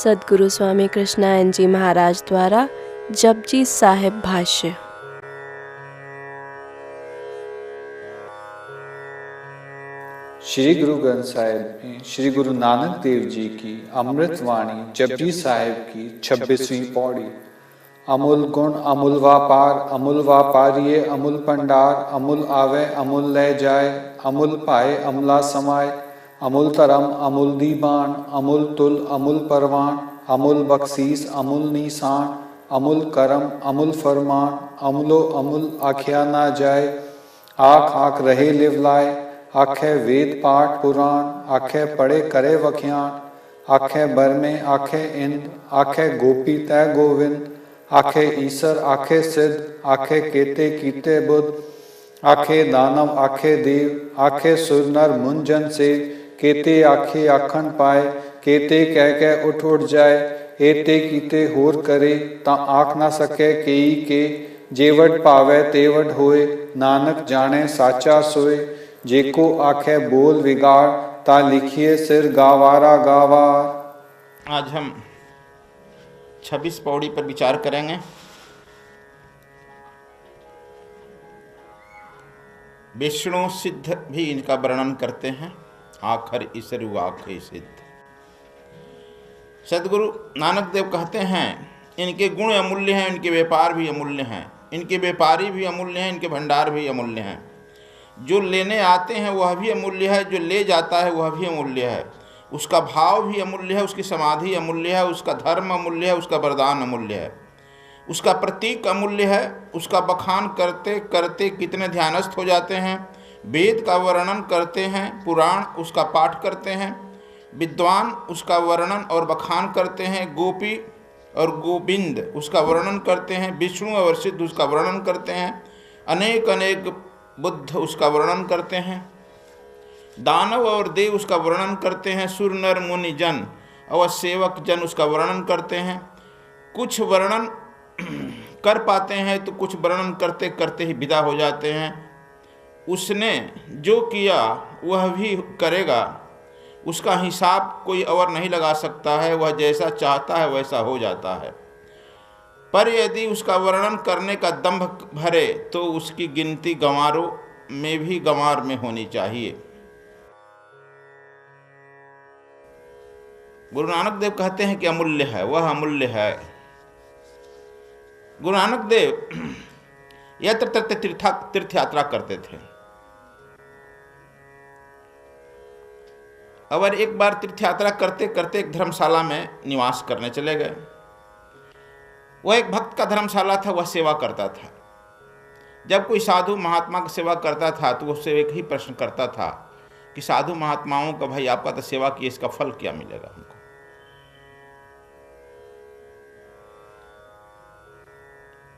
सद्गुरु स्वामी कृष्णानंद जी महाराज द्वारा जपजी साहिब भाष्य। श्री गुरु ग्रंथ साहिब में श्री गुरु नानक देव जी की अमृत वाणी जपजी साहिब की 26वीं पौड़ी। अमूल गुण अमूल व्यापार अमूल व्यापारिये अमूल पंडार अमूल आवे अमूल ले जाए अमूल पाए अमला समाए अमूल तरम अमूल दीबान अमूल तुल अमूल परवान अमूल बख्शीस अमूल निशान अमूल करम अमूल फरमान अमूलो अमूल आख्या ना जाए। आख आख रहे लिवलाए आखे वेद पाठ पुराण आखे पढ़े करे वख्यान आखे बरमे आखे इंद आखे गोपी तय गोविंद आखे ईसर आखे सिद्ध आखे केते कीते बुद्ध आखे दानव आखे देव आखे सुर नर मुंजन से केते आखे आखन पाए केते कह के उठ जाए एते कीते होर करे ता आख ना सके केई के जेवट पावे तेवट होए नानक जाने साचा सोए जेको आखे बोल विगाड़ ता लिखिए सिर गावारा गावार। आज हम 26 पौड़ी पर विचार करेंगे। विष्णु सिद्ध भी इनका वर्णन करते हैं। आखर ईसरु आखे सिद्ध। सदगुरु नानक देव कहते हैं इनके गुण अमूल्य हैं, इनके व्यापार भी अमूल्य हैं, इनके व्यापारी भी अमूल्य हैं, इनके भंडार भी अमूल्य हैं। जो लेने आते हैं वह भी अमूल्य है, जो ले जाता है वह भी अमूल्य है। उसका भाव भी अमूल्य है, उसकी समाधि अमूल्य है, उसका धर्म अमूल्य है, उसका वरदान अमूल्य है, उसका प्रतीक अमूल्य है। उसका बखान करते करते कितने ध्यानस्थ हो जाते हैं। वेद का वर्णन करते हैं, पुराण उसका पाठ करते हैं, विद्वान उसका वर्णन और बखान करते हैं, गोपी और गोविंद उसका वर्णन करते हैं, विष्णु और सिद्ध उसका वर्णन करते हैं, अनेक अनेक बुद्ध उसका वर्णन करते हैं, दानव और देव उसका वर्णन करते हैं, सुर नर मुनि जन और सेवक जन उसका वर्णन करते हैं। कुछ वर्णन कर पाते हैं तो कुछ वर्णन करते करते ही विदा हो जाते हैं। उसने जो किया वह भी करेगा, उसका हिसाब कोई और नहीं लगा सकता है। वह जैसा चाहता है वैसा हो जाता है। पर यदि उसका वर्णन करने का दंभ भरे तो उसकी गिनती गंवारों में भी गंवार में होनी चाहिए। गुरु नानक देव कहते हैं कि अमूल्य है, वह अमूल्य है। गुरु नानक देव यत्र तत्र तीर्थ यात्रा करते थे। और एक बार तीर्थ यात्रा करते करते एक धर्मशाला में निवास करने चले गए। वह एक भक्त का धर्मशाला था, वह सेवा करता था। जब कोई साधु महात्मा की सेवा करता था तो उससे एक ही प्रश्न करता था कि साधु महात्माओं का भाई आपका तो सेवा की, इसका फल क्या मिलेगा हमको।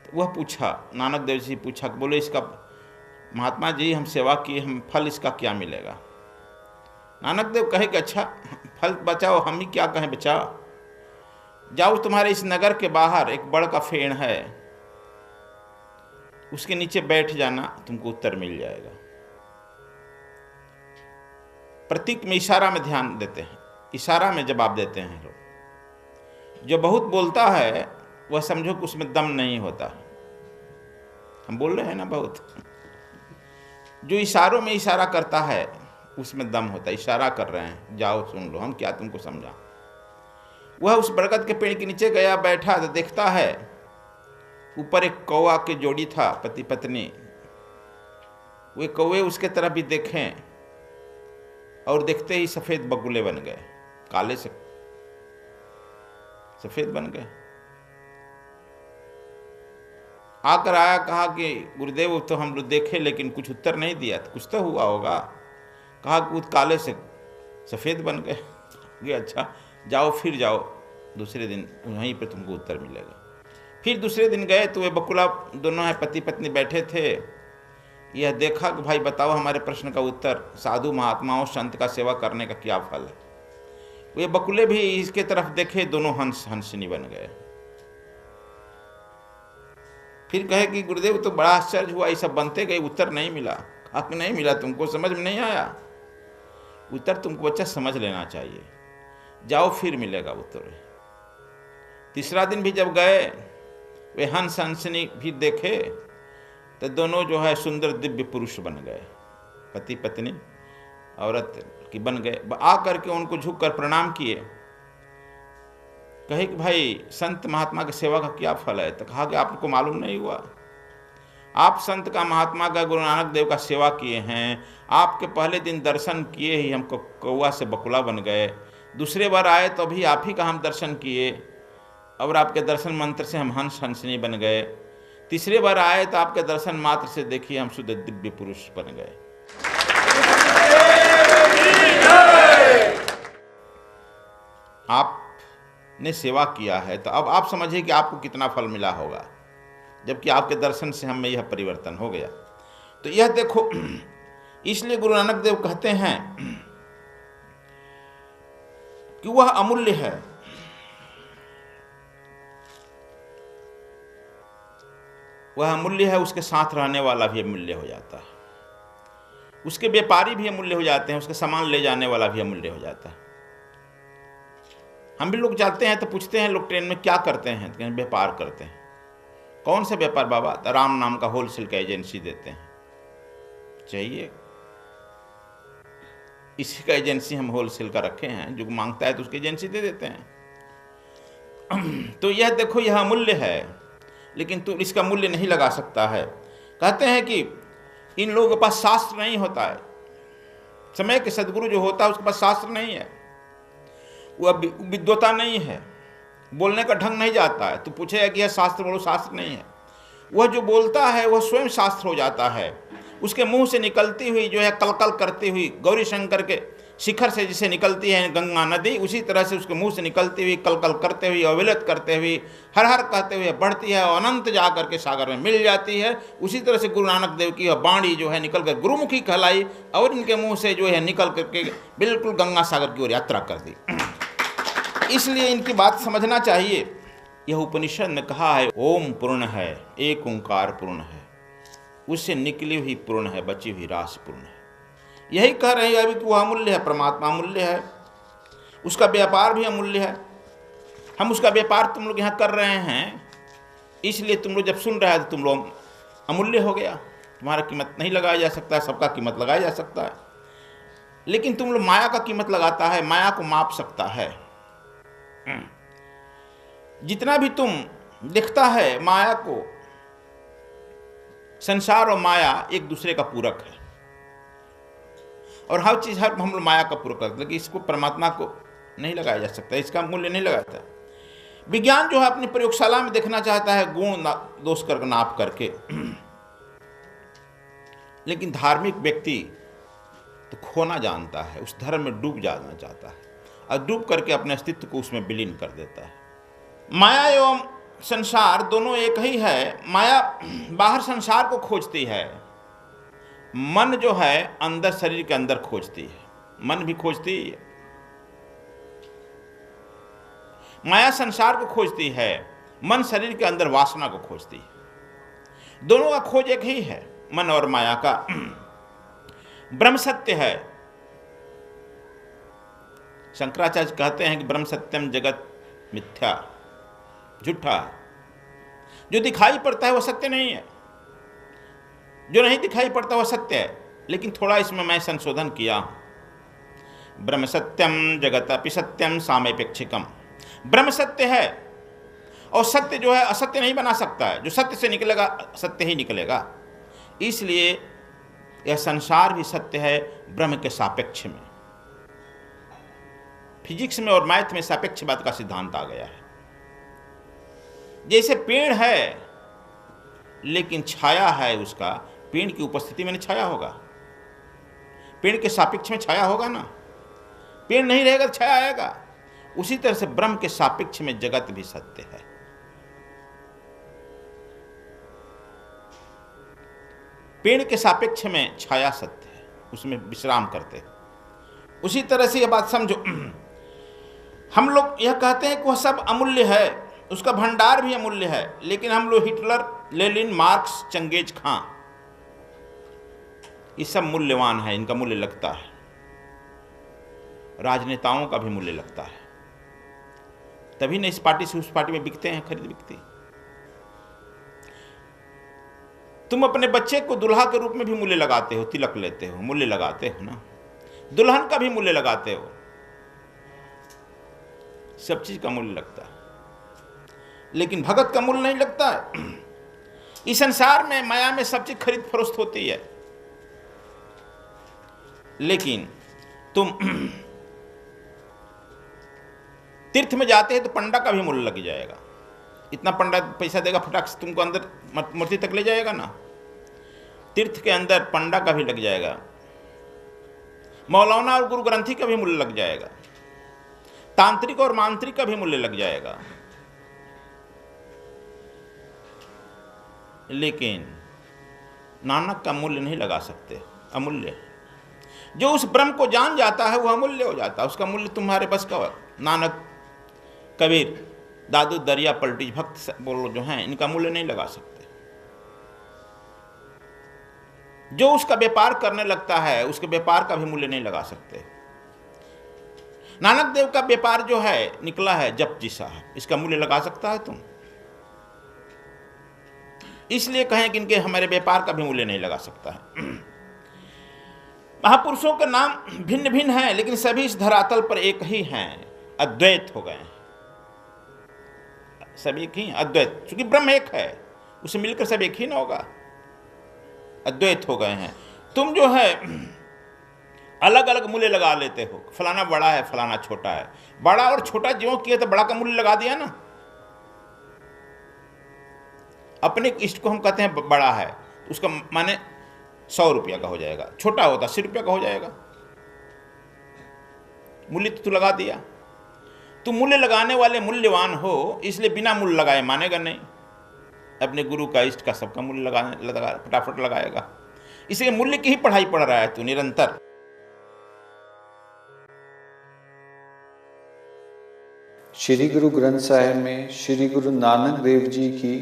तो वह पूछा, नानक देव जी पूछा, बोले इसका महात्मा जी हम सेवा किए, हम फल इसका क्या मिलेगा। नानक देव कहे कि अच्छा फल बचाओ, हम ही क्या कहें बचाओ। जाओ तुम्हारे इस नगर के बाहर एक बड़ का फेड़ है, उसके नीचे बैठ जाना, तुमको उत्तर मिल जाएगा। प्रतीक में इशारा में ध्यान देते हैं, इशारा में जवाब देते हैं लोग। जो बहुत बोलता है वह समझो कि उसमें दम नहीं होता। हम बोल रहे हैं ना बहुत। जो इशारों में इशारा करता है उसमें दम होता है। इशारा कर रहे हैं, जाओ सुन लो, हम क्या तुमको समझा। वह उस बरगद के पेड़ के नीचे गया, बैठा तो देखता है ऊपर एक कौवा की जोड़ी था, पति पत्नी। वे कौवे उसके तरफ भी देखें और देखते ही सफेद बगुले बन गए, काले से सफेद बन गए। आकर आया, कहा कि गुरुदेव तो हम लोग देखे लेकिन कुछ उत्तर नहीं दिया, तो कुछ तो हुआ होगा। कहा कि काले से सफेद बन गए। अच्छा जाओ, फिर जाओ, दूसरे दिन वहीं पे तुमको उत्तर मिलेगा। फिर दूसरे दिन गए तो वे बकुला दोनों है पति पत्नी बैठे थे। यह देखा कि भाई बताओ हमारे प्रश्न का उत्तर, साधु महात्माओं संत का सेवा करने का क्या फल है। वे बकुले भी इसके तरफ देखे, दोनों हंस हंसनी बन गए। फिर कहे कि गुरुदेव तो बड़ा आश्चर्य हुआ, ये सब बनते गए, उत्तर नहीं मिला। कहा नहीं मिला, तुमको समझ में नहीं आया। उत्तर तुमको बच्चा समझ लेना चाहिए, जाओ फिर मिलेगा उत्तर। तीसरा दिन भी जब गए, वे हंस हंसनी भी देखे तो दोनों जो है सुंदर दिव्य पुरुष बन गए, पति पत्नी औरत की बन गए। आ करके उनको झुक कर प्रणाम किए, कहे कि भाई संत महात्मा की सेवा का क्या फल है? तो कहा कि आपको मालूम नहीं हुआ, आप संत का, महात्मा का, गुरु नानक देव का सेवा किए हैं, आपके पहले दिन दर्शन किए ही हमको कौआ से बकुला बन गए, दूसरे बार आए तो अभी आप ही का हम दर्शन किए और आपके दर्शन मंत्र से हम हंस हंसनी बन गए, तीसरे बार आए तो आपके दर्शन मात्र से देखिए हम शुद्ध दिव्य पुरुष बन गए। आपने सेवा किया है तो अब आप समझिए कि आपको कितना फल मिला होगा, जबकि आपके दर्शन से हम में यह परिवर्तन हो गया। तो यह देखो, इसलिए गुरु नानक देव कहते हैं कि वह अमूल्य है। वह अमूल्य है, उसके साथ रहने वाला भी अमूल्य हो जाता है, उसके व्यापारी भी अमूल्य हो जाते हैं, उसके सामान ले जाने वाला भी अमूल्य हो जाता है। हम भी लोग जाते हैं तो पूछते हैं लोग ट्रेन में क्या करते हैं, तो व्यापार करते हैं। कौन सा व्यापार बाबा? तो राम नाम का होलसेल का एजेंसी देते हैं। चाहिए इसी का एजेंसी हम होलसेल का रखे हैं, जो मांगता है तो उसकी एजेंसी दे देते हैं। तो यह देखो, यह अमूल्य है, लेकिन तू इसका मूल्य नहीं लगा सकता है। कहते हैं कि इन लोगों के पास शास्त्र नहीं होता है, समय के सदगुरु जो होता है उसके पास शास्त्र नहीं है, वह विद्वता नहीं है, बोलने का ढंग नहीं जाता है। तो पूछेगा कि यह शास्त्र बोलो, शास्त्र नहीं है। वह जो बोलता है वह स्वयं शास्त्र हो जाता है। उसके मुंह से निकलती हुई जो है कलकल करती हुई, गौरी शंकर के शिखर से जिसे निकलती है गंगा नदी, उसी तरह से उसके मुंह से निकलती हुई कलकल करते हुए, अविलत करते हुए, हर हर कहते हुए बढ़ती है और अनंत जा करके सागर में मिल जाती है। उसी तरह से गुरु नानक देव की वह वाणी जो है निकल कर गुरुमुखी कहलाई और इनके मुंह से जो है निकल करके बिल्कुल गंगा सागर की ओर यात्रा कर दी। इसलिए इनकी बात समझना चाहिए। यह उपनिषद में कहा है ओम पूर्ण है, एक ओंकार पूर्ण है, उससे निकली हुई पूर्ण है, बची हुई रास पूर्ण है। यही कह रहे हैं अभी कि वह अमूल्य है, परमात्मा अमूल्य है, उसका व्यापार भी अमूल्य है। हम उसका व्यापार तुम लोग यहाँ कर रहे हैं, इसलिए तुम लोग जब सुन रहे हैं तो तुम लोग अमूल्य हो गया, तुम्हारा कीमत नहीं लगाया जा सकता है, सबका कीमत लगाया जा सकता है, लेकिन तुम लोग माया का कीमत लगाता है, माया को माप सकता है। जितना भी तुम दिखता है माया को, संसार और माया एक दूसरे का पूरक है, और हर चीज हर हम लोग माया का पूरक है, लेकिन इसको परमात्मा को नहीं लगाया जा सकता, इसका मूल्य नहीं लगाता। विज्ञान जो है अपनी प्रयोगशाला में देखना चाहता है गुण दोष कर नाप करके, लेकिन धार्मिक व्यक्ति तो खोना जानता है, उस धर्म में डूब जाना चाहता है और डूब करके अपने अस्तित्व को उसमें विलीन कर देता है। माया एवं संसार दोनों एक ही है। माया बाहर संसार को खोजती है, मन जो है अंदर शरीर के अंदर खोजती है, मन भी खोजती है। माया संसार को खोजती है, मन शरीर के अंदर वासना को खोजती है। दोनों का खोज एक ही है, मन और माया का। ब्रह्म सत्य है। शंकराचार्य कहते हैं कि ब्रह्म सत्यम जगत मिथ्या, झूठा। जो दिखाई पड़ता है वह सत्य नहीं है, जो नहीं दिखाई पड़ता वह सत्य है। लेकिन थोड़ा इसमें मैं संशोधन किया। ब्रह्म सत्यम जगत अपि सत्यम सामयपेक्षिकम। ब्रह्म सत्य है और सत्य जो है असत्य नहीं बना सकता है, जो सत्य से निकलेगा सत्य ही निकलेगा। इसलिए यह संसार भी सत्य है ब्रह्म के सापेक्ष में। फिजिक्स में और मैथ में सापेक्षवाद का सिद्धांत आ गया है। जैसे पेड़ है लेकिन छाया है उसका, पेड़ की उपस्थिति में नहीं छाया होगा, पेड़ के सापेक्ष में छाया होगा ना, पेड़ नहीं रहेगा तो छाया आएगा। उसी तरह से ब्रह्म के सापेक्ष में जगत भी सत्य है। पेड़ के सापेक्ष में छाया सत्य है, उसमें विश्राम करते हैं। उसी तरह से यह बात समझो। हम लोग यह कहते हैं कि वह सब अमूल्य है, उसका भंडार भी अमूल्य है, लेकिन हम लोग हिटलर, लेनिन, मार्क्स, चंगेज खां, ये सब मूल्यवान है, इनका मूल्य लगता है। राजनेताओं का भी मूल्य लगता है। तभी ना इस पार्टी से उस पार्टी में बिकते हैं, खरीद बिकती। तुम अपने बच्चे को दुल्हा के रूप में भी मूल्य लगाते हो, तिलक लेते हो, मूल्य लगाते हो ना, दुल्हन का भी मूल्य लगाते हो, सब चीज का मूल्य लगता है, लेकिन भगत का मूल्य नहीं लगता है। इस संसार में माया में सब चीज खरीद फरोख्त होती है, लेकिन तुम तीर्थ में जाते हैं तो पंडा का भी मूल्य लग जाएगा। इतना पंडा पैसा देगा, फटाक से तुमको अंदर मूर्ति तक ले जाएगा ना। तीर्थ के अंदर पंडा का भी लग जाएगा, मौलाना और गुरु ग्रंथी का भी मूल्य लग जाएगा, तांत्रिक और मांत्रिक का भी मूल्य लग जाएगा, लेकिन नानक का मूल्य नहीं लगा सकते, अमूल्य। जो उस ब्रह्म को जान जाता है वह अमूल्य हो जाता है, उसका मूल्य तुम्हारे बस का। नानक, कबीर, दादू, दरिया, पलटी, भक्त बोलो जो हैं, इनका मूल्य नहीं लगा सकते। जो उसका व्यापार करने लगता है उसके व्यापार का भी मूल्य नहीं लगा सकते। नानक देव का व्यापार जो है निकला है जपजी साहब, इसका मूल्य लगा सकता है तुम? इसलिए कहें कि इनके हमारे व्यापार का भी मूल्य नहीं लगा सकता है। महापुरुषों के नाम भिन्न भिन्न हैं, लेकिन सभी इस धरातल पर एक ही हैं, अद्वैत हो गए हैं, सब एक ही अद्वैत। क्योंकि ब्रह्म एक है, उसे मिलकर सब एक ही ना होगा, अद्वैत हो गए हैं। तुम जो है अलग अलग मूल्य लगा लेते हो, फलाना बड़ा है, फलाना छोटा है। बड़ा और छोटा ज्यों किए तो बड़ा का मूल्य लगा दिया ना। अपने इष्ट को हम कहते हैं बड़ा है, तो उसका माने 100 रुपया का हो जाएगा, छोटा होता 80 रुपया का हो जाएगा। मूल्य तो तू लगा दिया। तू मूल्य लगाने वाले मूल्यवान हो, इसलिए बिना मूल्य लगाए मानेगा नहीं। अपने गुरु का, इष्ट का, सबका मूल्य लगा फटाफट लगाएगा। इसलिए मूल्य की ही पढ़ाई पढ़ रहा है तू निरंतर। श्री गुरु ग्रंथ साहिब में श्री गुरु नानक देव जी की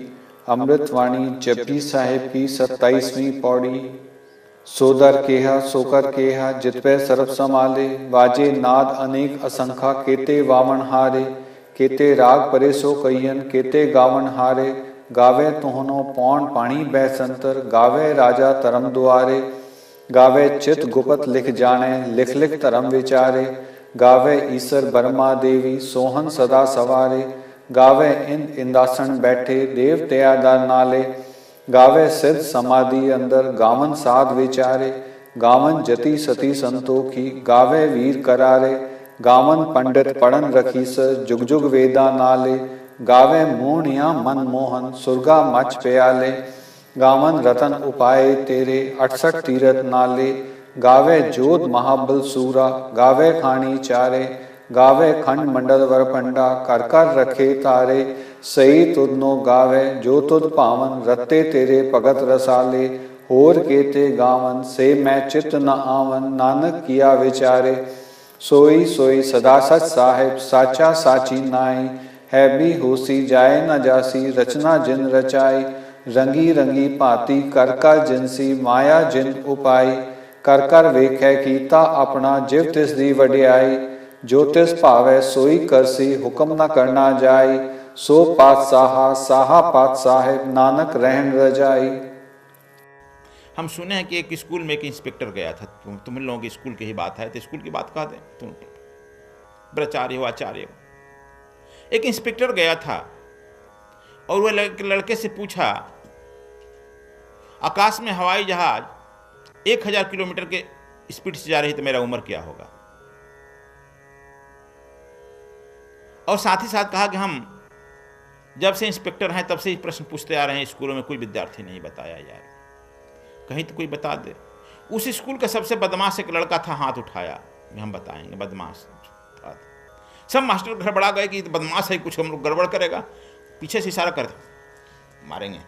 अमृतवाणी जपजी साहिब की 27वीं पौड़ी। सोदर केहा सोकर केहा जितपे सर्व समाले, वाजे नाद अनेक असंखा केते वावन हारे, केते राग परे सो कहियन केते गावन हारे, गावे तोहनो पौन पाणी बैसंतर, गावे राजा तरम दुआरे, गावे चित गुपत लिख जाने लिख लिख तरम विचारे, गावे ईसर बर्मा देवी सोहन सदा सवारे, गावे इंदासन बैठे देव त्यादार नाले, गावे सिद्ध समाधि अंदर गावन साध विचारे, गावन जति सती संतोखी गावे वीर करारे, गावन पंडित पढ़न रखी स जुग जुग वेदा नाले, गावे मोहनिया मन मोहन सुरगा मच प्याले, गावन रतन उपाय तेरे 68 तीरथ नाले, गावे जोध महाबल सूरा गावे खानी चारे, गावे खंड मंडल वर पंडा कर कर रखे तारे, सही तुदनो गावे जो तुद पावन रत्ते तेरे भगत रसाले, होर केते गावन से मैं चित न आवन नानक किया विचारे, सोई सोई सदा सच साहिब साचा साची नाई, है भी होसी जाए न जासी रचना जिन रचाई, रंगी रंगी भांति कर कर जिनसी माया जिन उपाई, कर कर वेखै कीता अपना जिव तिस दी वड्याई, जो तिस भावै सोई करसी हुक्म न करना जाई, सो पातशाह साहा पात साहिब नानक रहन रजाई। हम सुने हैं कि एक स्कूल में एक इंस्पेक्टर गया था, तुम लोगों की स्कूल की ही बात है तो स्कूल की बात कह दें, तुम ब्रह्मचारी हो आचार्य हो। एक इंस्पेक्टर गया था और वह लड़के से पूछा, आकाश में हवाई जहाज 1000 किलोमीटर के स्पीड से जा रही तो मेरा उम्र क्या होगा। और साथ ही साथ कहा कि हम जब से इंस्पेक्टर हैं तब से ही प्रश्न पूछते आ रहे हैं, स्कूलों में कोई विद्यार्थी नहीं बताया यार, कहीं तो कोई बता दे। उस स्कूल का सबसे बदमाश एक लड़का था, हाथ उठाया, हम बताएंगे बदमाश। सब मास्टर गड़बड़ा गए कि बदमाश है, कुछ हम लोग गड़बड़ करेगा, पीछे से इशारा कर दे मारेंगे।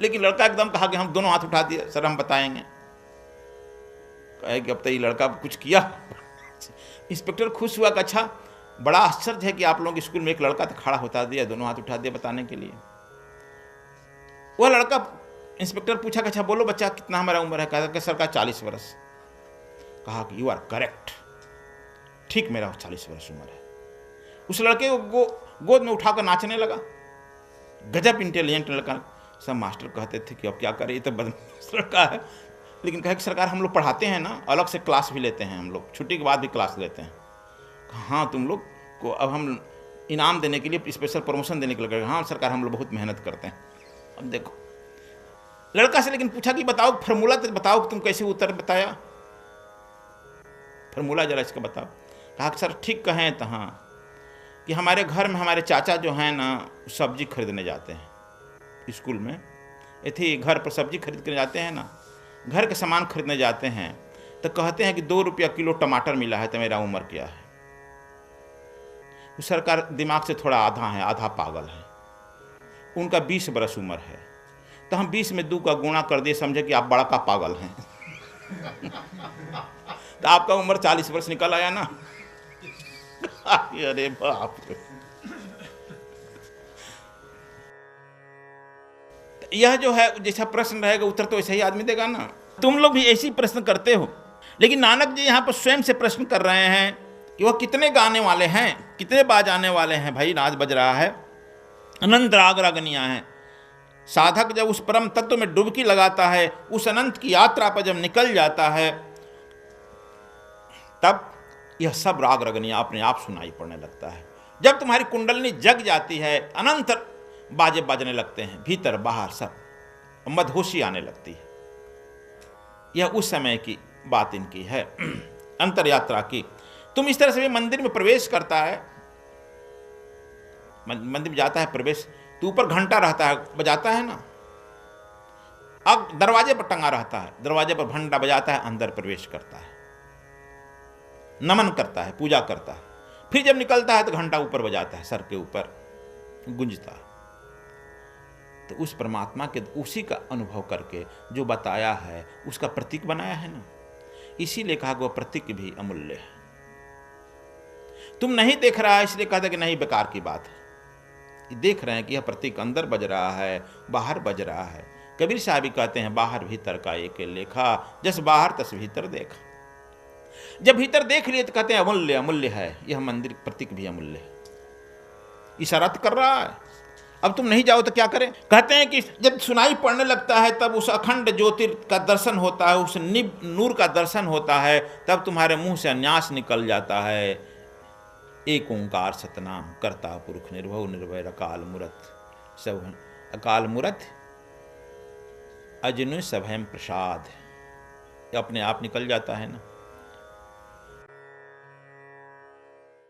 लेकिन लड़का एकदम कहा कि हम दोनों हाथ उठा दिए, सर हम बताएंगे। कहे कि अब तो ये लड़का कुछ किया। इंस्पेक्टर खुश हुआ कि अच्छा, बड़ा आश्चर्य है कि आप लोग स्कूल में एक लड़का तो खड़ा होता दिया, दोनों हाथ उठा दिया बताने के लिए। वह लड़का, इंस्पेक्टर पूछा कि अच्छा बोलो बच्चा कितना हमारा उम्र है। कहा कि सर का 40 वर्ष। कहा कि यू आर करेक्ट, ठीक मेरा 40 वर्ष उम्र है। उस लड़के को गोद में उठाकर नाचने लगा। गजब इंटेलिजेंट लड़का। सब मास्टर कहते थे कि अब क्या करें, ये तो बदमाश लड़का है। लेकिन कहे कि सरकार हम लोग पढ़ाते हैं ना, अलग से क्लास भी लेते हैं हम लोग, छुट्टी के बाद भी क्लास लेते हैं। हाँ तुम लोग को अब हम इनाम देने के लिए, स्पेशल प्रमोशन देने के लिए, हाँ सरकार हम लोग बहुत मेहनत करते हैं। अब देखो लड़का से लेकिन पूछा कि बताओ फार्मूला तो बताओ कि तुम कैसे उत्तर बताया, फार्मूला जरा इसका बताओ। कहा सर ठीक कहें तो हाँ कि हमारे घर में हमारे चाचा जो हैं ना सब्जी खरीदने जाते हैं स्कूल में, इतनी घर पर सब्जी खरीद कर जाते हैं ना, घर के सामान खरीदने जाते हैं तो कहते हैं कि 2 रुपया किलो टमाटर मिला है, तो मेरा उम्र क्या है। सरकार दिमाग से थोड़ा आधा है, आधा पागल है। उनका 20 बरस उम्र है, तो हम 20 में 2 का गुणा कर दिए, समझे कि आप बड़ा का पागल हैं। तो आपका उम्र 40 वर्ष निकल आया ना। अरे बाप रे। यह जो है जैसा प्रश्न रहेगा उत्तर तो ऐसा ही आदमी देगा ना। तुम लोग भी ऐसी प्रश्न करते हो, लेकिन नानक जी यहाँ पर स्वयं से प्रश्न कर रहे हैं कि वह कितने गाने वाले हैं, कितने बाजाने वाले हैं। भाई नाच बज रहा है, अनंत राग रागनियाँ हैं। साधक जब उस परम तत्व में डुबकी लगाता है, उस अनंत की यात्रा पर जब निकल जाता है, तब यह सब राग रगनियाँ अपने आप सुनाई पड़ने लगता है। जब तुम्हारी कुंडलनी जग जाती है, अनंत बाजे बजने लगते हैं, भीतर बाहर सब, मदहोशी आने लगती है। यह उस समय की बात इनकी है, अंतर यात्रा की। तुम इस तरह से भी मंदिर में प्रवेश करता है, मंदिर में जाता है प्रवेश, तो ऊपर घंटा रहता है, बजाता है ना, अब दरवाजे पर टंगा रहता है, दरवाजे पर घंटा बजाता है, अंदर प्रवेश करता है, नमन करता है, पूजा करता है। फिर जब निकलता है तो घंटा ऊपर बजाता है, सर के ऊपर गूंजता है। तो उस परमात्मा के उसी का अनुभव करके जो बताया है उसका प्रतीक बनाया है ना, इसीलिए कहा वह प्रतीक भी अमूल्य है। तुम नहीं देख रहा है इसलिए कहते कि नहीं बेकार की बात है। देख रहे हैं कि यह प्रतीक अंदर बज रहा है, बाहर बज रहा है। कबीर साहब भी कहते हैं बाहर भीतर का एक लेखा, जस बाहर तस भीतर देखा। जब भीतर देख लिए तो कहते हैं अमूल्य अमूल्य है, यह मंदिर प्रतीक भी अमूल्य है। इशारा कर रहा है। अब तुम नहीं जाओ तो क्या करें। कहते हैं कि जब सुनाई पड़ने लगता है तब उस अखंड ज्योति का दर्शन होता है, उस नूर का दर्शन होता है, तब तुम्हारे मुंह से अन्यास निकल जाता है, एक ओंकार सतनाम करता पुरुष निर्भव निर्भय अकाल मूरत सब अकाल मूरत अजनु सभयम प्रसाद, अपने आप निकल जाता है ना।